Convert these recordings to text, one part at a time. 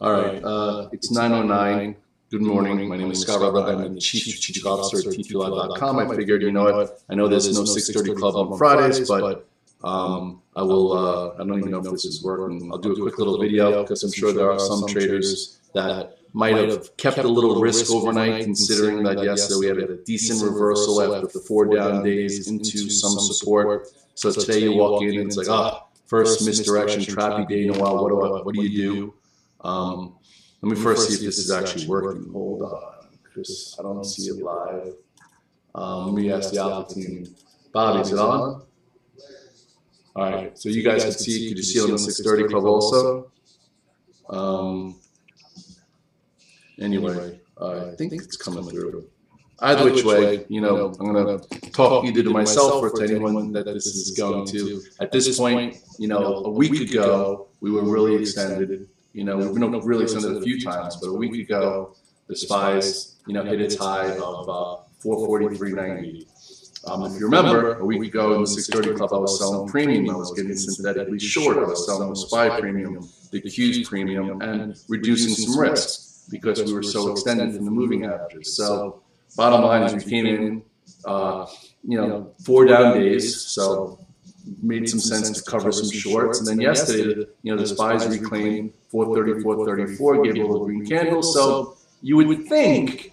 All right, it's 9:09. Good morning. My name is Scott Redler. I'm the Chief Strategic Officer at TPLive.com. I figured, you know what? I know there's no 6:30 club on Fridays, but I will. I don't even know if this is working. I'll do a quick little video because I'm sure there are some traders that might have kept a little risk overnight, considering that yesterday we had a decent reversal after 4 down days into some support. So today you walk in and it's like, first misdirection, trappy day in a while. What do you do? Let me first see if this is actually working. Hold on, Chris. I don't see it live. Let me ask the Alpha team. Bobby, is it on? All right. So you guys can see it. Could you see it on the 6:30 club also? Anyway, I think it's coming through. Either which way, you know, I'm going to talk either to myself or to anyone that this is going to. At this point, you know, a week ago, we were really extended. You know, we've been really extended a few times, but a week ago, the SPYs, you know, hit its high of 443.90. If you remember, a week ago in the 6:30 club, I was selling premium. I was getting synthetically short. I was selling the SPY premium, the Q's premium, and reducing some risk because we were so extended from the moving averages. So bottom line is we came in, you know, 4 down days, so made some sense to cover some shorts. And then yesterday, you know, the SPYs reclaimed 430, 434, gave a little green candle. So you would think,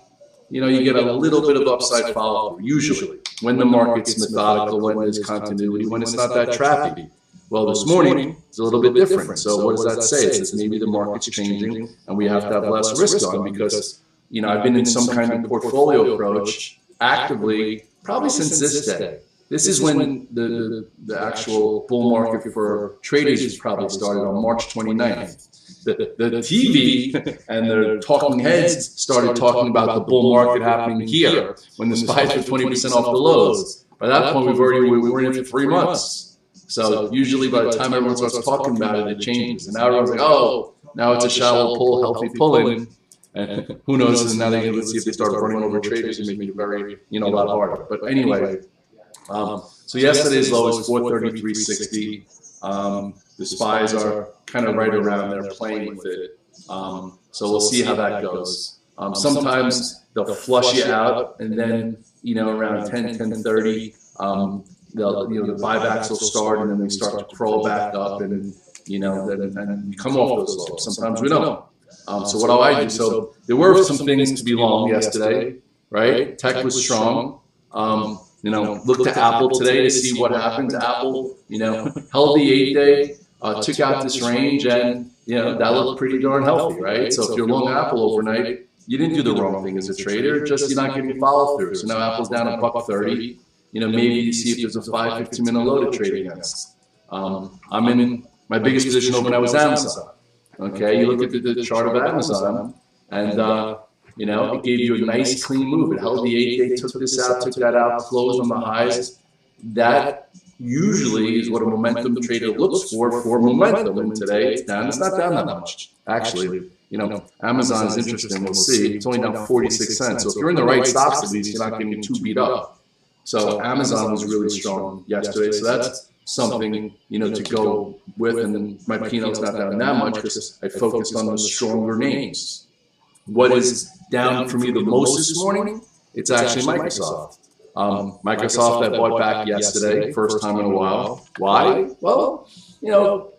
you know, you get a little bit of upside follow-up usually when the market's methodical, when there's continuity, when it's not that trappy. Well, this morning it's a little bit different. So what does that say? It says maybe the market's changing and we have to have less risk on because, you know, I've been in some kind of portfolio approach actively probably since this day. This is when the actual bull market for traders was probably started on March 29th. The TV and the talking heads started talking about the bull market happening here when the SPYs were 20% off the lows. By that point, we were in it for 3 months. So usually by the time everyone starts talking about it, it changes. And now everyone's like, oh, now it's a shallow pull, healthy pulling. And who knows? And now let's see if they start running over traders and making it very, you know, a lot harder. But anyway, so yesterday's low is 433.60. The SPYs are kind of right around there playing with it. So we'll see how that goes. Sometimes they'll flush you out, and then, you know, around 10, 10:30, the buybacks will start, and then we start to crawl back up, and, you know, and we come off those lows. Sometimes we don't. So what do I do? So there were some things to be long yesterday, right? Tech was strong. You know, look to Apple today to see what happens. Apple, you know, held the 8-day, took out this range, and, you know, that looked pretty darn healthy, right? So if you're long Apple overnight, you didn't do the wrong thing as a trader, just you're not getting follow through. So now Apple's down $1.30. You know, maybe you see if there's a 5, 15-minute low to trade against. I'm in my biggest position overnight was Amazon. Okay, you look at the chart of Amazon, and you know, it gave you a nice clean move. It held the 8-day, took this out, took that out, closed on the highs. That usually is what a momentum trader looks for momentum. And today it's down. It's not down that much, actually. You know, Amazon is interesting. We'll see. It's only down 46 cents. So if you're in the right stocks, at least you're not getting too beat up. So Amazon was really strong yesterday. So that's something, you know, to go with. And then my P&L's not down that much because I focused on the stronger names. What is down for me the most this morning? It's actually Microsoft. Microsoft I bought back yesterday, first time in a while. Why? Well, you know,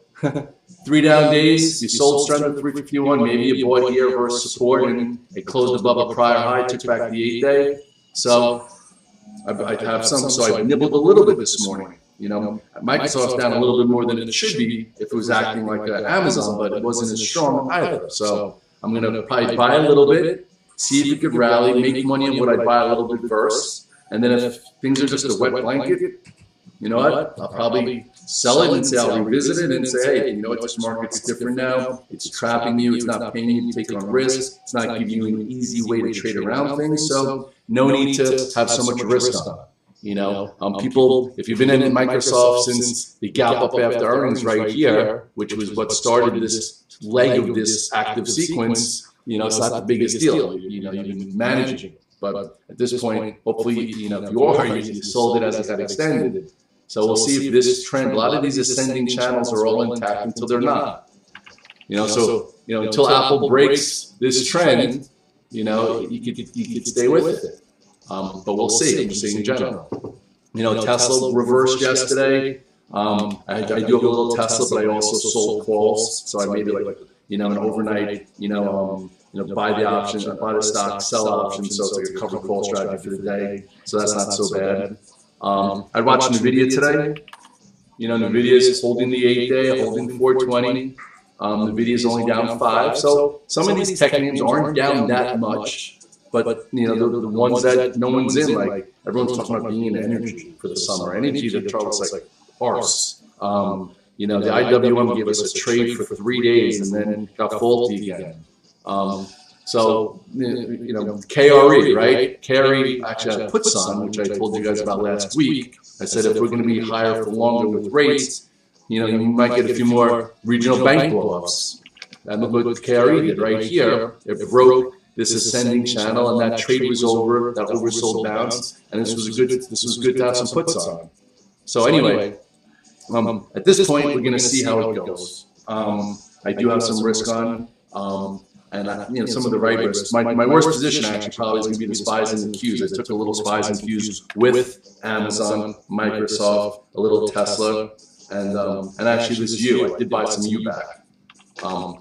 3 down days, you sold strength at 351, maybe you bought here versus support, and it closed above a prior high, took back the 8-day. So I have some, so I nibbled a little bit this morning. You know, Microsoft's down a little bit more than it should be if it was acting like Amazon, but it wasn't as strong either. So I'm going to probably buy a little bit, see if it could rally, make money on what I buy a little bit first. And then if things are just a wet blanket, you know what? I'll probably sell it and say I'll revisit it and say, hey, you know what? This market's different now. It's trapping you. It's not paying you to take on risk. It's not giving you an easy way to trade around things. So no need to have so much risk on it. You know, people, if you've been in Microsoft since the gap up after earnings right here, which was what started this leg of this active sequence, you know, it's not the biggest deal. You know, you've been managing it. But at this point, hopefully, you know, if you are, you sold it as it got extended. So we'll see if this trend, a lot of these ascending channels are all intact until they're not. Until Apple breaks this trend, you could stay with it. But we'll see. I'm just saying in general. Tesla reversed yesterday. I do have a little Tesla, but I also sold calls. So I made like an overnight, buy the option, buy the stock, sell option. So it's like a covered call strategy for the day. So that's not so bad. I watched NVIDIA today. NVIDIA is holding the 8-day, holding 420. NVIDIA is only down 5. So some of these tech names aren't down that much. But the ones that no one's in, like everyone's talking about being in energy for the summer. Energy that Charles like horse. The IWM gave us a trade for 3 days and then got faulty again. So KRE, right? KRE actually had puts on, which I told you guys about last week. I said if we're going to be higher for longer with rates, you might get a few more regional bank blowups. And look what KRE did right here. It broke this ascending channel, and that trade was over. That oversold bounce, and this was good to have some puts on. So anyway, at this point, we're going to see how it goes. I do have some risk on. And some of the right risks. My worst position actually probably is going to be the spies and the Qs. I took a little spies and Qs with Amazon, Microsoft, a little Tesla, and actually this U. I did buy some U back.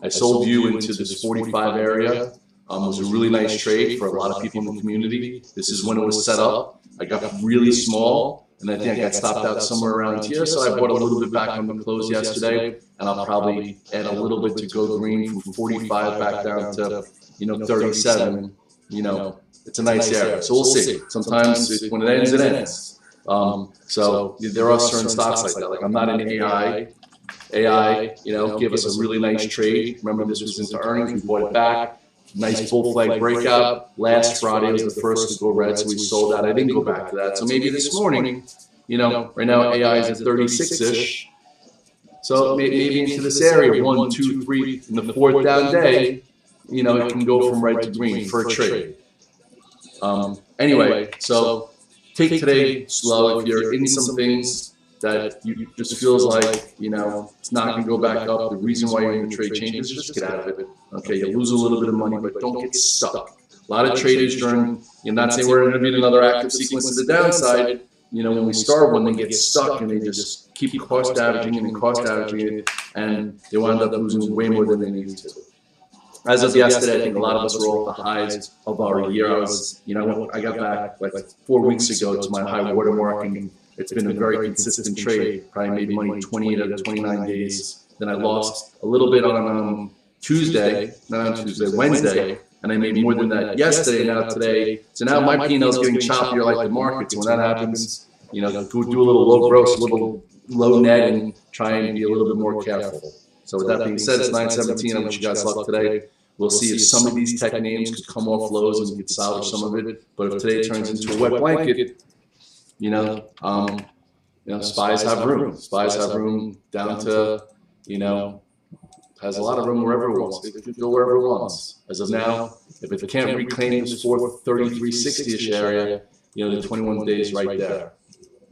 I sold U into this 45 area. It was a really nice trade for a lot of people in the community. This is when it was set up. I got really small, and I think I got stopped out somewhere around here. So I bought a little bit back on the close yesterday, and I'll probably add a little bit to go green from 45 back down to 37. It's a nice area. So we'll see. Sometimes when it ends, it ends. So there are certain stocks like that. Like I'm not in AI. AI, give us a really nice trade. Remember, this was into earnings. We bought it back. Nice bull flag breakout. Last Friday was the first to go red, so we sold out. I didn't go back to that. So maybe this morning, right now AI is at 36-ish. So maybe into this area, 1, 2, 3, in the fourth down day, it can go from red to green for a trade. Anyway, so take today slow. If you're in some things that you just feels like, it's not going to go back up, the reason why you're in the trade changes, just get out of it. Okay, you lose a little bit of money, but don't get stuck. A lot of traders during, not saying we're going to be in another active sequence to the downside, when we start one, they get stuck and they just keep cost averaging and cost averaging it, and they wind up losing way more than they need to. As of yesterday, I think a lot of us were all at the highs of our year. I got back like 4 weeks ago to my high water mark, and it's been a very consistent trade. Probably made money 28 out of 29 days. Then I lost a little bit on Wednesday, and I made more than that yesterday. Now today, so now my P&L is getting choppier like the market. So when that happens, do a little low gross, a little low net, and try and be a little bit more careful. So with that being said, it's 9:17. I wish you guys luck today. We'll see if some of these tech names could come off lows and we could salvage some of it. But if today turns into a wet blanket, spies have room. Spies have room down to, has a lot of room wherever it wants. It could go wherever it wants. As of now, if it can't reclaim this 433.60-ish area, the 21 days right there.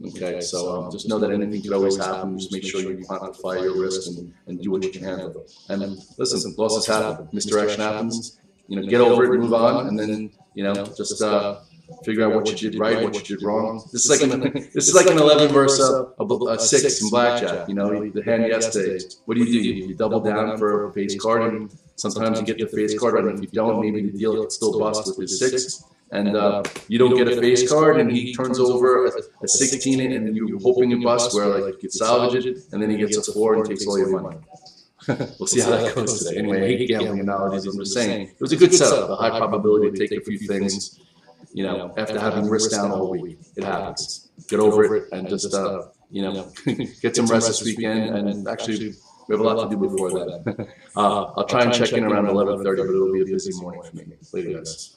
Okay, so just know that anything could always happen. Just make sure you quantify your risk and do what you can handle. And listen, losses happen. Misdirection happens. Get over it, move on, and then just figure out what you did right, what you did wrong. This is like an 11 versus a 6 in blackjack. The hand yesterday. What do? You double down for a face card, and sometimes you get the face card, and if you don't, maybe the deal still busts with his 6. And you don't get a face card, and he turns over a 16, and you're hoping it busts where like you could salvage it, and then he gets a 4 and takes all your money. We'll see how that goes today. Anyway, I hate gambling analogies. I'm just saying it was a good setup. A high probability to take a few things. After having risk down all week, it happens. Get over it and just get some rest this weekend. And actually, we have a lot to do before that. I'll try and check in around 11:30, but it'll be a busy morning for me. Later, guys.